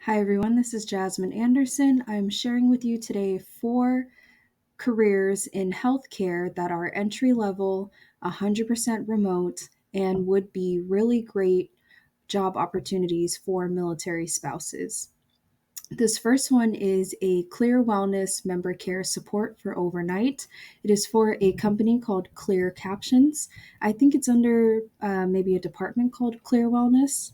Hi everyone, this is Jasmine Anderson. I'm sharing with you today 4 careers in healthcare that are entry level, 100% remote, and would be really great job opportunities for military spouses. This first one is a Clear Wellness member care support for overnight. It is for a company called Clear Captions. I think it's under maybe a department called Clear Wellness.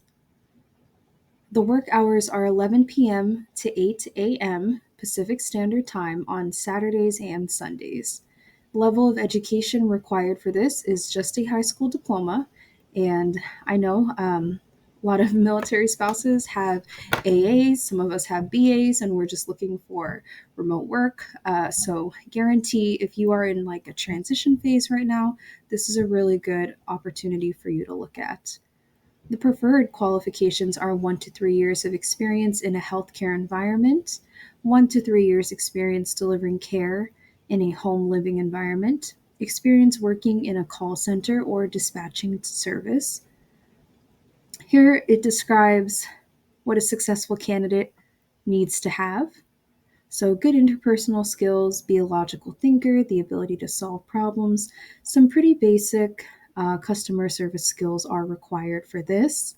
The work hours are 11 p.m. to 8 a.m. Pacific Standard Time on Saturdays and Sundays. Level of education required for this is just a high school diploma. And I know a lot of military spouses have AAs, some of us have BAs, and we're just looking for remote work. So, guarantee if you are in like a transition phase right now, this is a really good opportunity for you to look at. The preferred qualifications are 1 to 3 years of experience in a healthcare environment, 1 to 3 years experience delivering care in a home living environment, experience working in a call center or dispatching service. Here it describes what a successful candidate needs to have. So, good interpersonal skills, be a logical thinker, the ability to solve problems. Some pretty basic customer service skills are required for this.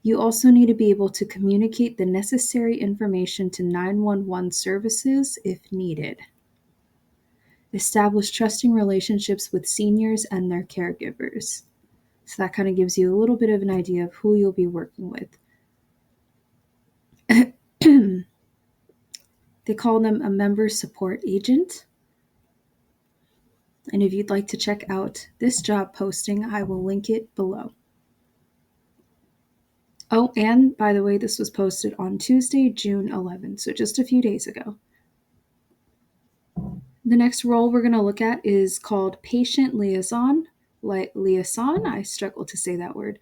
You also need to be able to communicate the necessary information to 911 services if needed. Establish trusting relationships with seniors and their caregivers. So that kind of gives you a little bit of an idea of who you'll be working with. They call them a member support agent. And if you'd like to check out this job posting, I will link it below. Oh, and by the way, this was posted on Tuesday, June 11th, so just a few days ago. The next role we're going to look at is called Patient Liaison. Liaison, I struggle to say that word,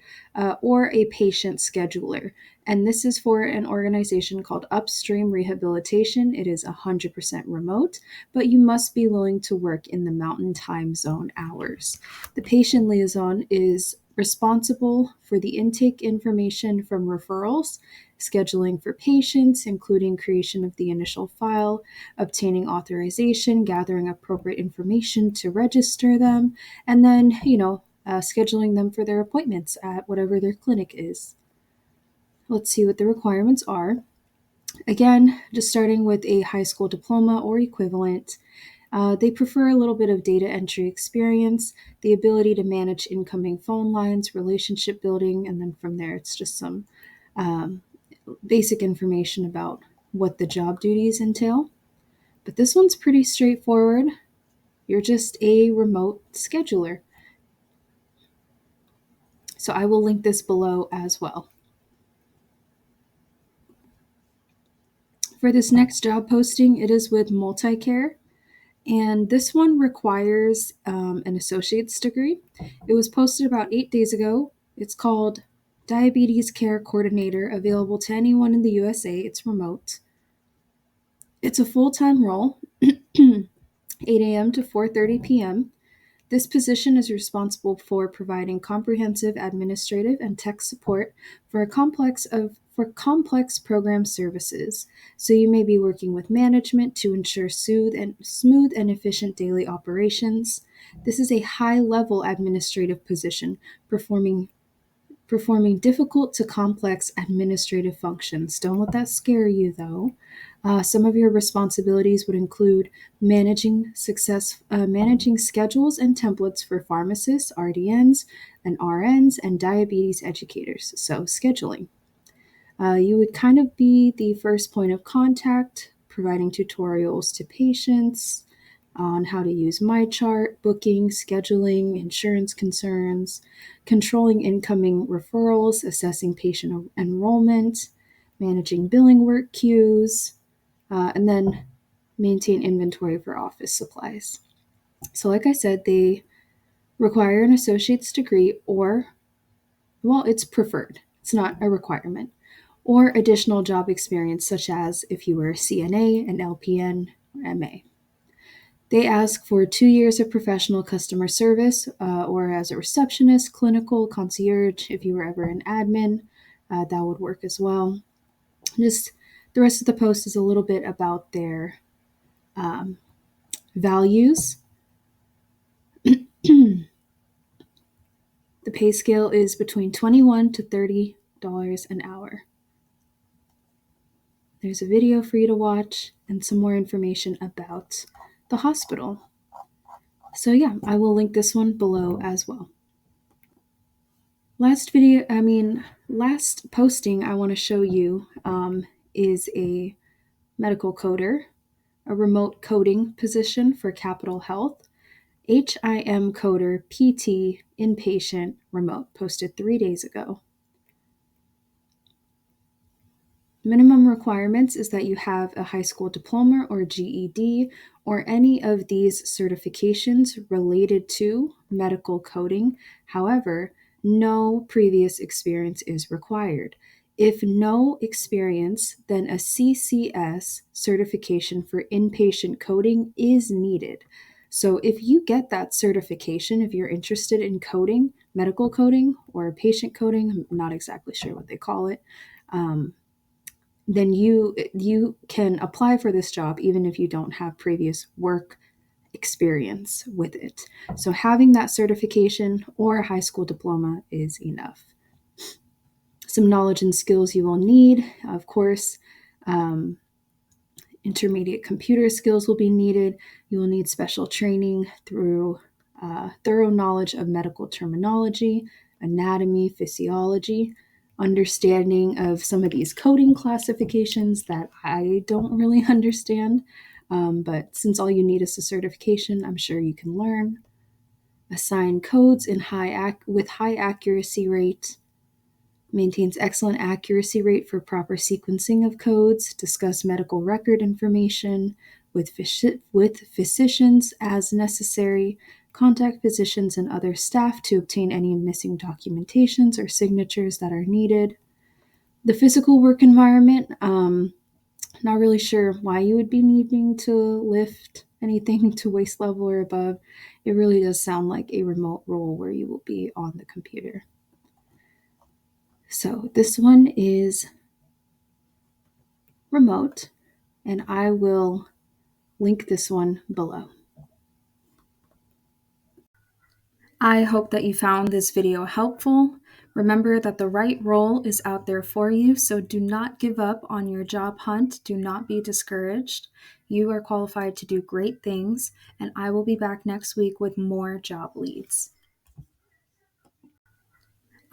or a patient scheduler. And this is for an organization called Upstream Rehabilitation. It is 100% remote, but you must be willing to work in the Mountain Time Zone hours. The patient liaison is responsible for the intake information from referrals, scheduling for patients, including creation of the initial file, obtaining authorization, gathering appropriate information to register them, and then, scheduling them for their appointments at whatever their clinic is. Let's see what the requirements are. Again, just starting with a high school diploma or equivalent. They prefer a little bit of data entry experience, the ability to manage incoming phone lines, relationship building, and then from there it's just some basic information about what the job duties entail. But this one's pretty straightforward. You're just a remote scheduler. So I will link this below as well. For this next job posting, it is with MultiCare. And this one requires an associate's degree. It was posted about 8 days ago. It's called Diabetes Care Coordinator, available to anyone in the USA. It's remote. It's a full-time role, 8 a.m. to 4:30 p.m. This position is responsible for providing comprehensive administrative and tech support for complex program services. So you may be working with management to ensure smooth and efficient daily operations. This is a high-level administrative position, performing difficult to complex administrative functions. Don't let that scare you, though. Some of your responsibilities would include managing schedules and templates for pharmacists, RDNs, and RNs, and diabetes educators. So, scheduling. You would kind of be the first point of contact, providing tutorials to patients on how to use MyChart, booking, scheduling, insurance concerns, controlling incoming referrals, assessing patient enrollment, managing billing work queues, and then maintain inventory for office supplies. So, like I said, they require an associate's degree it's preferred. It's not a requirement. Or additional job experience, such as if you were a CNA, an LPN, or MA. They ask for 2 years of professional customer service or as a receptionist, clinical, concierge. If you were ever an admin, that would work as well. Just the rest of the post is a little bit about their values. The pay scale is between $21 to $30 an hour. There's a video for you to watch and some more information about the hospital. So yeah, I will link this one below as well. Last posting I want to show you is a medical coder, a remote coding position for Capitol Health. HIM coder PT inpatient remote, posted 3 days ago. Minimum requirements is that you have a high school diploma or GED or any of these certifications related to medical coding. However, no previous experience is required. If no experience, then a CCS certification for inpatient coding is needed. So if you get that certification, if you're interested in coding, medical coding or patient coding, I'm not exactly sure what they call it, then you can apply for this job even if you don't have previous work experience with it. So having that certification or a high school diploma is enough. Some knowledge and skills you will need, of course, intermediate computer skills will be needed. You will need special training through thorough knowledge of medical terminology, anatomy, physiology, understanding of some of these coding classifications that I don't really understand. But since all you need is a certification, I'm sure you can learn. Assign codes with high accuracy rate. Maintains excellent accuracy rate for proper sequencing of codes. Discuss medical record information with physicians as necessary. Contact physicians and other staff to obtain any missing documentations or signatures that are needed. The physical work environment, not really sure why you would be needing to lift anything to waist level or above. It really does sound like a remote role where you will be on the computer. So this one is remote, and I will link this one below. I hope that you found this video helpful. Remember that the right role is out there for you, so do not give up on your job hunt. Do not be discouraged. You are qualified to do great things, and I will be back next week with more job leads.